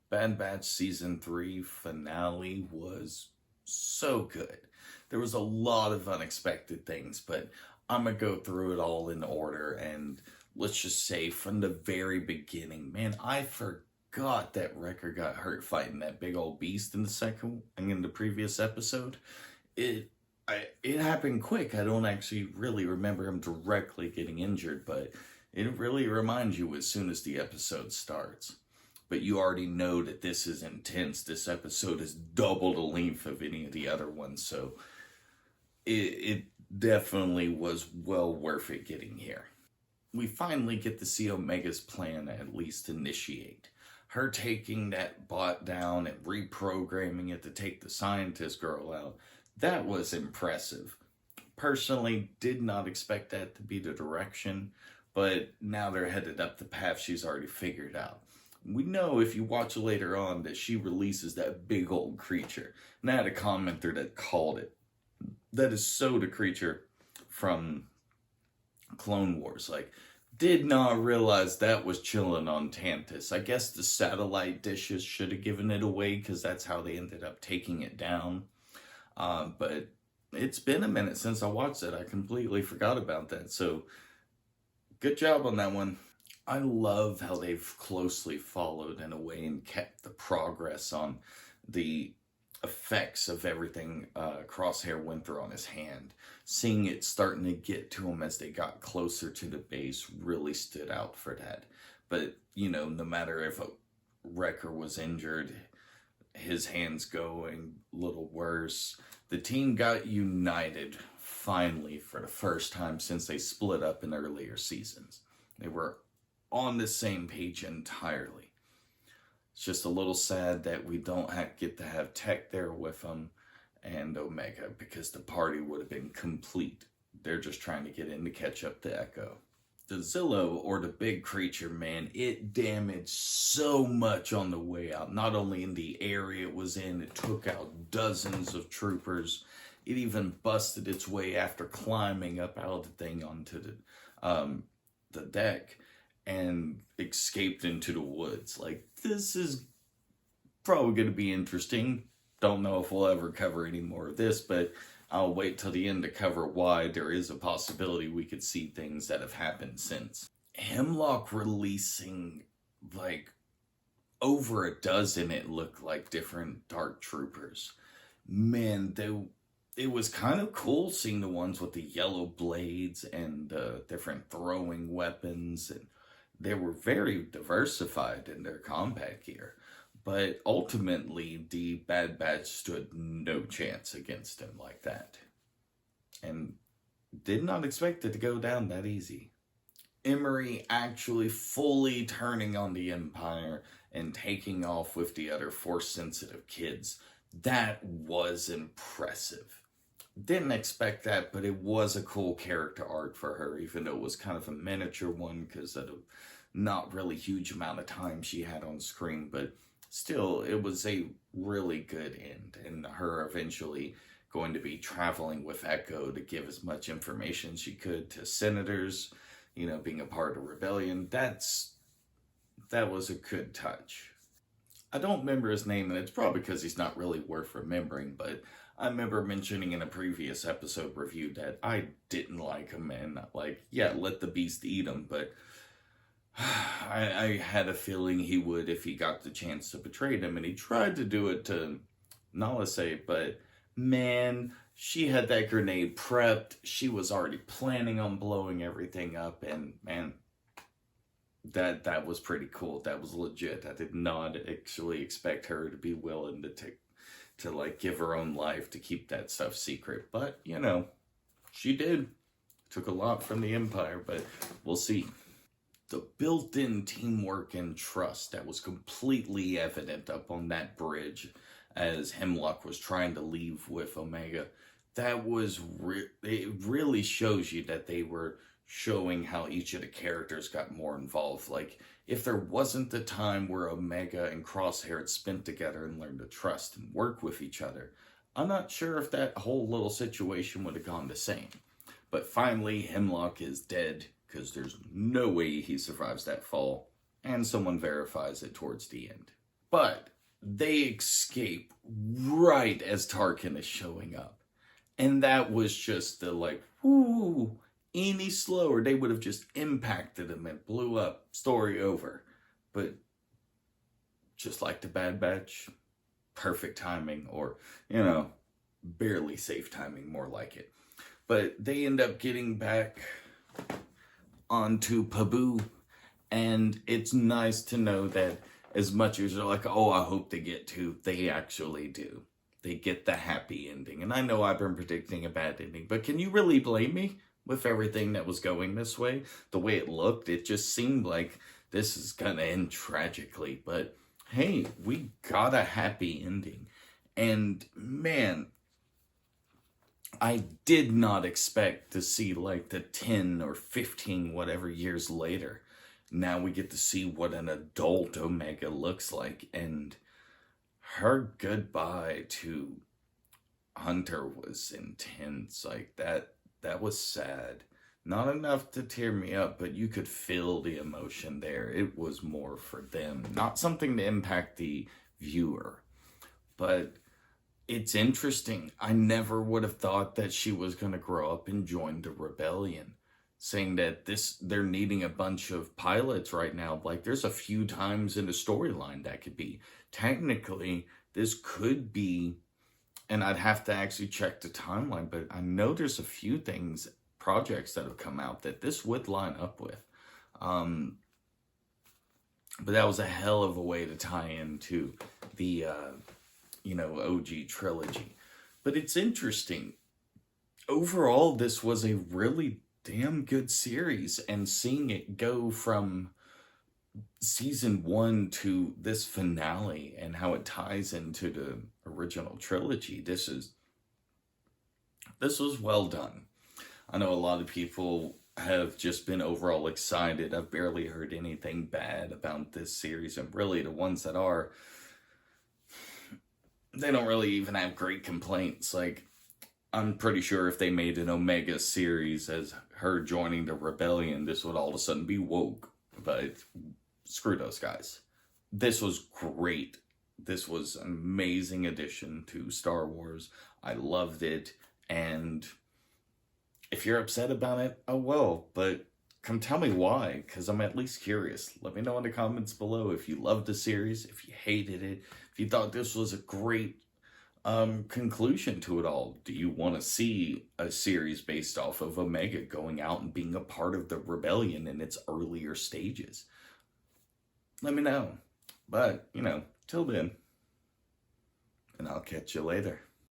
Bad Batch Season 3 finale was so good. There was a lot of unexpected things, but I'm gonna go through it all in order. And let's just say from the very beginning, man, I forgot that Wrecker got hurt fighting that big old beast in the second and in the previous episode. It it happened quick. I don't actually really remember him directly getting injured, but it really reminds you as soon as the episode starts. But you already know that this is intense. This episode is double the length of any of the other ones, so it definitely was well worth it getting here. We finally get to see Omega's plan at least initiate. Her taking that bot down and reprogramming it to take the scientist girl out, that was impressive. Personally, did not expect that to be the direction, but now they're headed up the path she's already figured out. We know if you watch later on that she releases that big old creature. And I had a commenter that called it. That is so the creature from Clone Wars. Like, did not realize that was chilling on Tantus. I guess the satellite dishes should have given it away because that's how they ended up taking it down. But it's been a minute since I watched it. I completely forgot about that. So, good job on that one. I love how they've closely followed in a way and kept the progress on the effects of everything Crosshair went through on his hand. Seeing it starting to get to him as they got closer to the base really stood out for that. But, no matter if a Wrecker was injured, his hands going a little worse, the team got united finally for the first time since they split up in earlier seasons. They were on the same page entirely. It's just a little sad that we don't get to have Tech there with them and Omega because the party would have been complete. They're just trying to get in to catch up to Echo. The Zillo, or the big creature, man, it damaged so much on the way out. Not only in the area it was in, it took out dozens of troopers. It even busted its way after climbing up out of the thing onto the deck and escaped into the woods. Like, this is probably going to be interesting. Don't know if we'll ever cover any more of this, but I'll wait till the end to cover why there is a possibility we could see things that have happened since. Hemlock releasing, like, over a dozen, it looked like, different Dark Troopers. Man, it was kind of cool seeing the ones with the yellow blades and different throwing weapons, and they were very diversified in their combat gear. But ultimately, the Bad Batch stood no chance against him like that. And did not expect it to go down that easy. Emery actually fully turning on the Empire and taking off with the other Force-sensitive kids. That was impressive. Didn't expect that, but it was a cool character arc for her, even though it was kind of a miniature one because of the not really huge amount of time she had on screen, but still, it was a really good end, and her eventually going to be traveling with Echo to give as much information she could to senators, being a part of rebellion. That was a good touch. I don't remember his name, and it's probably because he's not really worth remembering, but I remember mentioning in a previous episode review that I didn't like him, and let the beast eat him, but I had a feeling he would if he got the chance to betray them, and he tried to do it to Nalase, but man, she had that grenade prepped. She was already planning on blowing everything up, and man, that was pretty cool. That was legit. I did not actually expect her to be willing to give her own life to keep that stuff secret, but she did. Took a lot from the Empire, but we'll see. The built-in teamwork and trust that was completely evident up on that bridge as Hemlock was trying to leave with Omega, that was it really shows you that they were showing how each of the characters got more involved. Like, if there wasn't the time where Omega and Crosshair had spent together and learned to trust and work with each other, I'm not sure if that whole little situation would have gone the same. But finally, Hemlock is dead, because there's no way he survives that fall, and someone verifies it towards the end. But they escape right as Tarkin is showing up. And that was just the like, whoo, any slower, they would have just impacted him and blew up, story over. But just like the Bad Batch, perfect timing, or, barely safe timing, more like it. But they end up getting back onto Pabu, and it's nice to know that as much as you're like, oh, I hope they get to, they actually do. They get the happy ending. And I know I've been predicting a bad ending, but can you really blame me with everything that was going this way? The way it looked, it just seemed like this is gonna end tragically. But hey, we got a happy ending. And man, I did not expect to see like the 10 or 15 whatever years later. Now we get to see what an adult Omega looks like. And her goodbye to Hunter was intense. Like that was sad. Not enough to tear me up, but you could feel the emotion there. It was more for them, not something to impact the viewer. But it's interesting. I never would have thought that she was going to grow up and join the rebellion. Saying that they're needing a bunch of pilots right now. Like, there's a few times in the storyline that could be. Technically, this could be, and I'd have to actually check the timeline, but I know there's a few projects that have come out that this would line up with. But that was a hell of a way to tie into the, OG trilogy. But it's interesting. Overall, this was a really damn good series, and seeing it go from season 1 to this finale and how it ties into the original trilogy, this was well done. I know a lot of people have just been overall excited. I've barely heard anything bad about this series, and really the ones that are, they don't really even have great complaints. Like, I'm pretty sure if they made an Omega series as her joining the rebellion, this would all of a sudden be woke. But screw those guys. This was great. This was an amazing addition to Star Wars. I loved it. And if you're upset about it, oh well. But come tell me why, because I'm at least curious. Let me know in the comments below if you loved the series, if you hated it, if you thought this was a great conclusion to it all. Do you want to see a series based off of Omega going out and being a part of the rebellion in its earlier stages? Let me know. But, till then, and I'll catch you later.